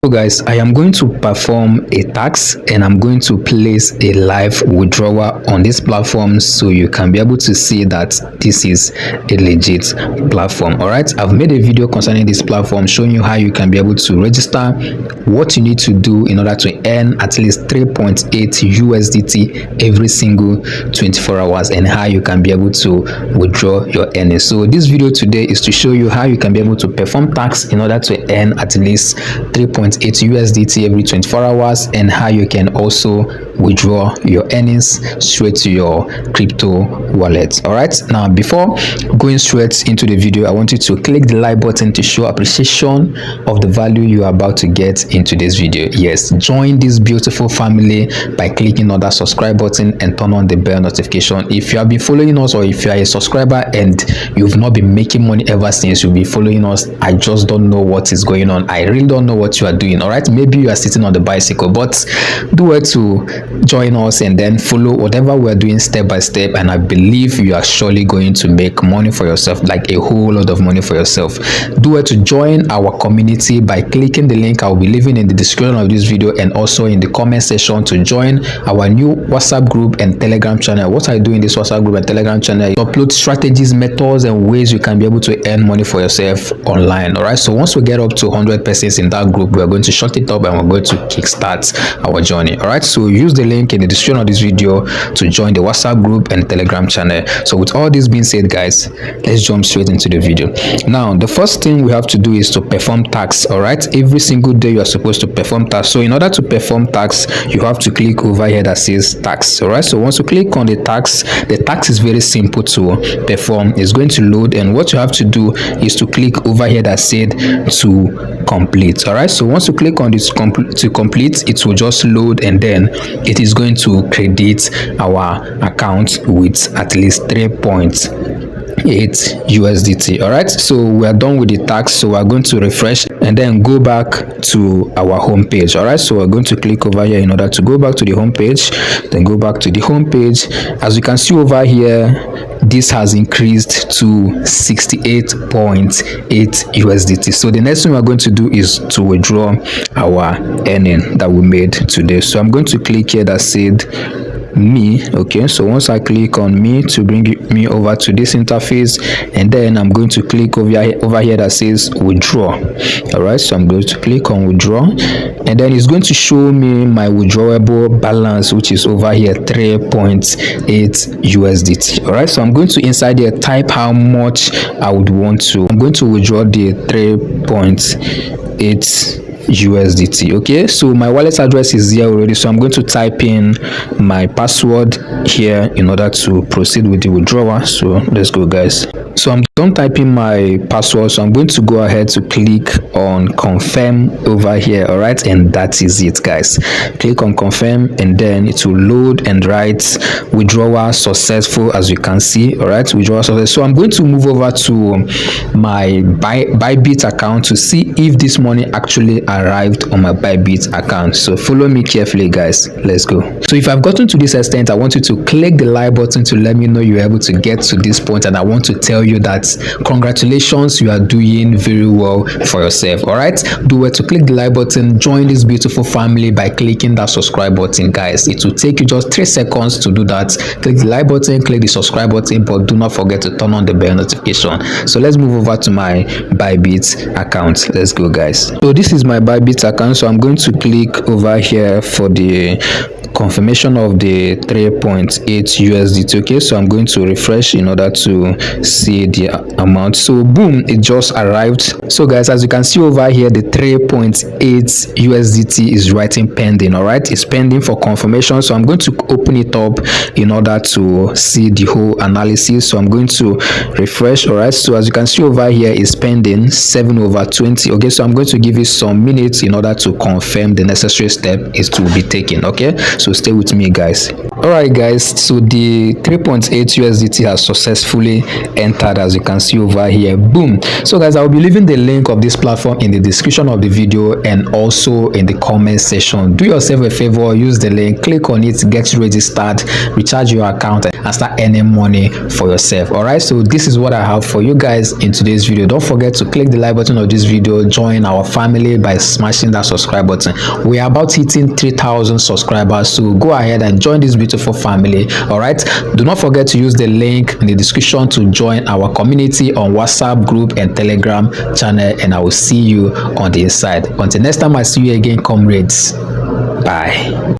So guys, I am going to perform a task and I'm going to place a live withdrawal on this platform so you can be able to see that this is a legit platform. All right, I've made a video concerning this platform showing you how you can be able to register, what you need to do in order to earn at least 3.8 USDT every single 24 hours and how you can be able to withdraw your earnings. So this video today is to show you how you can be able to perform tasks in order to earn at least 3.8 USDT every 24 hours and how you can also withdraw your earnings straight to your crypto wallet. All right, now before going straight into the video, I want you to click the like button to show appreciation of the value you are about to get in today's video. Yes, join this beautiful family by clicking on that subscribe button and turn on the bell notification. If you have been following us, or if you are a subscriber and you've not been making money ever since you've been following us, I just don't know what is going on. I really don't know what you are doing. All right, maybe you are sitting on the bicycle, but do it to join us and then follow whatever we're doing step by step, and I believe you are surely going to make money for yourself, like a whole lot of money for yourself. Do it to join our community by clicking the link I will be leaving in the description of this video and also in the comment section to join our new WhatsApp group and Telegram channel. What I do in this WhatsApp group and Telegram channel is upload strategies, methods, and ways you can be able to earn money for yourself online. All right, so once we get up to 100 persons in that group, we're going to shut it up and we're going to kickstart our journey. All right, so use the link in the description of this video to join the WhatsApp group and Telegram channel. So with all this being said, guys, let's jump straight into the video. Now the first thing we have to do is to perform tasks. All right, every single day you are supposed to perform tasks. So in order to perform tasks, you have to click over here that says tasks. All right, so once you click on the task is very simple to perform. It's going to load, and what you have to do is to click over here that said to complete. All right, so once you click on this to complete, it will just load and then it is going to credit our account with at least 3.8 USDT. All right, so we are done with the task, so we are going to refresh and then go back to our home page. All right, so we're going to click over here in order to go back to the home page, then go back to the home page. As you can see over here, this has increased to 68.8 USDT. So the next thing we're going to do is to withdraw our earning that we made today. So I'm going to click here that said me. Okay, so once I click on me to bring me over to this interface, and then I'm going to click over here that says withdraw. All right, so I'm going to click on withdraw, and then it's going to show me my withdrawable balance, which is over here 3.8 USDT. All right, so I'm going to inside here type how much I would want to. I'm going to withdraw the 3.8 USDT. Okay, so my wallet address is here already, so I'm going to type in my password here in order to proceed with the withdrawal. So let's go, guys. So I'm done typing my password, so I'm going to go ahead to click on confirm over here. All right, and that is it, guys. Click on confirm and then it will load and write withdrawal successful, as you can see. All right, withdrawal successful. So I'm going to move over to my Bybit account to see if this money actually arrived on my Bybit account. So follow me carefully, guys. Let's go. So if I've gotten to this extent, I want you to click the like button to let me know you're able to get to this point, and I want to tell you that congratulations, you are doing very well for yourself. All right, do it to click the like button, join this beautiful family by clicking that subscribe button, guys. It will take you just 3 seconds to do that. Click the like button, click the subscribe button, but do not forget to turn on the bell notification. So let's move over to my Bybit account. Let's go, guys. So this is my Bybit account, so I'm going to click over here for the confirmation of the 3.8 USDT. Okay, so I'm going to refresh in order to see the amount. So boom, it just arrived. So guys, as you can see over here, the 3.8 USDT is writing pending. All right, it's pending for confirmation, so I'm going to open it up in order to see the whole analysis. So I'm going to refresh. All right, so as you can see over here, it's pending 7/20. Okay, so I'm going to give it some minutes in order to confirm the necessary step is to be taken. Okay, so stay with me, guys. All right, guys, so the 3.8 USDT has successfully entered, as you can see over here. Boom. So guys, I'll be leaving the link of this platform in the description of the video and also in the comment section. Do yourself a favor, use the link, click on it, get registered, recharge your account, and start earning money for yourself. All right, so this is what I have for you guys in today's video. Don't forget to click the like button of this video, join our family by smashing that subscribe button. We are about hitting 3,000 subscribers, so go ahead and join this beautiful family. All right, do not forget to use the link in the description to join our community on WhatsApp group and Telegram channel, and I will see you on the inside. Until next time, I see you again, comrades. Bye.